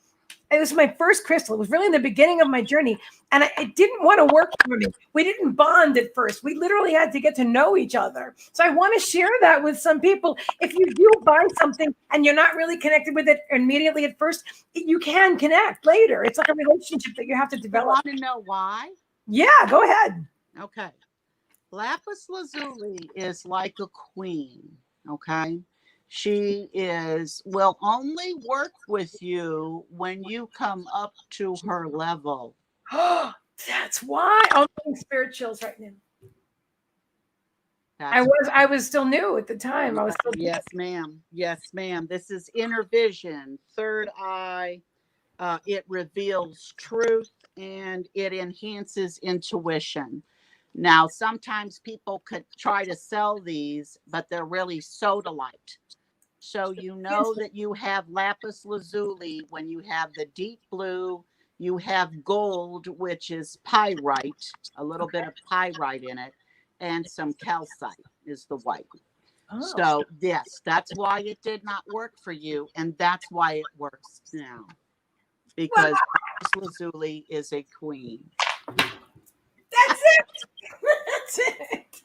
it was my first crystal. It was really in the beginning of my journey, and it didn't want to work for me. We didn't bond at first. We literally had to get to know each other. So I want to share that with some people. If you do buy something and you're not really connected with it immediately at first, you can connect later. It's like a relationship that you have to develop. You want to know why? Yeah, go ahead. Okay. Lapis lazuli is like a queen, okay? She will only work with you when you come up to her level. That's why I'm getting spirit chills right now. That's I was still new at the time. I was still yes, ma'am. Yes, ma'am. This is inner vision, third eye. It reveals truth and it enhances intuition. Now, sometimes people could try to sell these, but they're really sodalite. So you know that you have lapis lazuli when you have the deep blue, you have gold, which is pyrite, a little bit of pyrite in it, and some calcite is the white. Oh. So yes, that's why it did not work for you, and that's why it works now. Because lapis lazuli is a queen. That's it. That's it.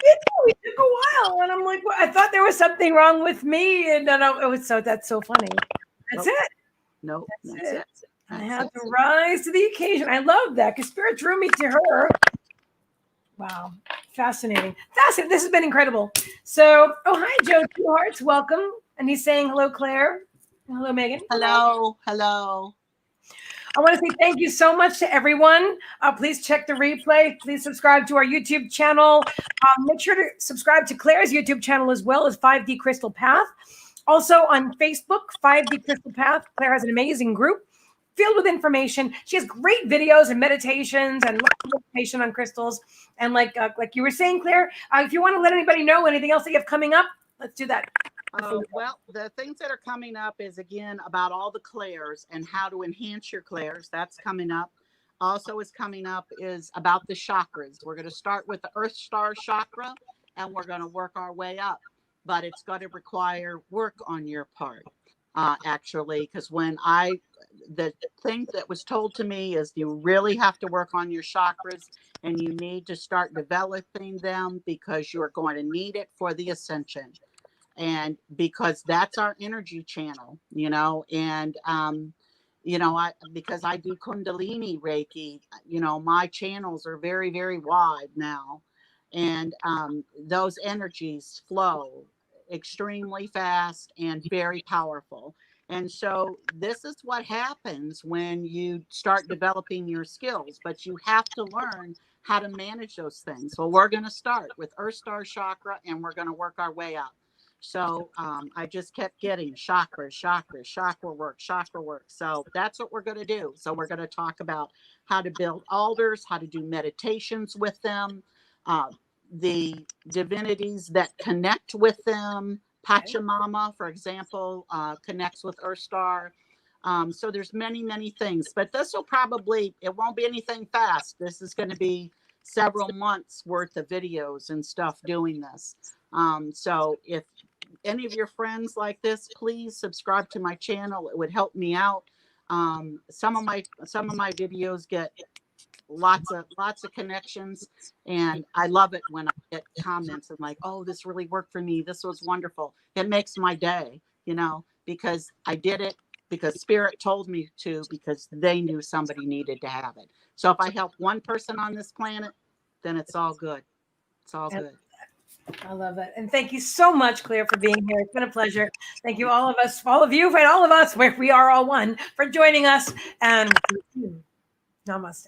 It took a while, and I'm like, well, I thought there was something wrong with me, and then that's so funny. That's it. No, that's it. I had to rise to the occasion. I love that because Spirit drew me to her. Wow, fascinating. This has been incredible. So, hi, Joe Two Hearts, welcome, and he's saying hello, Claire. Hello, Megan. Hello. I want to say thank you so much to everyone. Please check the replay. Please subscribe to our YouTube channel. Make sure to subscribe to Claire's YouTube channel as well as 5D Crystal Path. Also on Facebook, 5D Crystal Path. Claire has an amazing group filled with information. She has great videos and meditations and lots of information on crystals. And like you were saying, Claire, if you want to let anybody know anything else that you have coming up, let's do that. Well, the things that are coming up is, again, about all the clairs and how to enhance your clairs. That's coming up. Also is coming up is about the chakras. We're going to start with the Earth Star chakra, and we're going to work our way up. But it's going to require work on your part, actually, because the thing that was told to me is you really have to work on your chakras, and you need to start developing them because you're going to need it for the ascension. And because that's our energy channel, and, because I do Kundalini Reiki, my channels are very, very wide now. And those energies flow extremely fast and very powerful. And so this is what happens when you start developing your skills, but you have to learn how to manage those things. So we're going to start with Earth Star Chakra, and we're going to work our way up. So I just kept getting chakra work. So that's what we're going to do. So we're going to talk about how to build altars, how to do meditations with them, the divinities that connect with them. Pachamama, for example, connects with Earth Star. So there's many, many things. But this it won't be anything fast. This is going to be several months worth of videos and stuff doing this. So if any of your friends like this, please subscribe to my channel. It would help me out. Some of my videos get lots of connections, and I love it when I get comments and like, oh, this really worked for me. This was wonderful. It makes my day, because I did it because Spirit told me to, because they knew somebody needed to have it. So if I help one person on this planet, then it's all good. It's all good. I love it. And thank you so much, Claire, for being here. It's been a pleasure. Thank you, all of you, and all of us, where we are all one, for joining us. And namaste.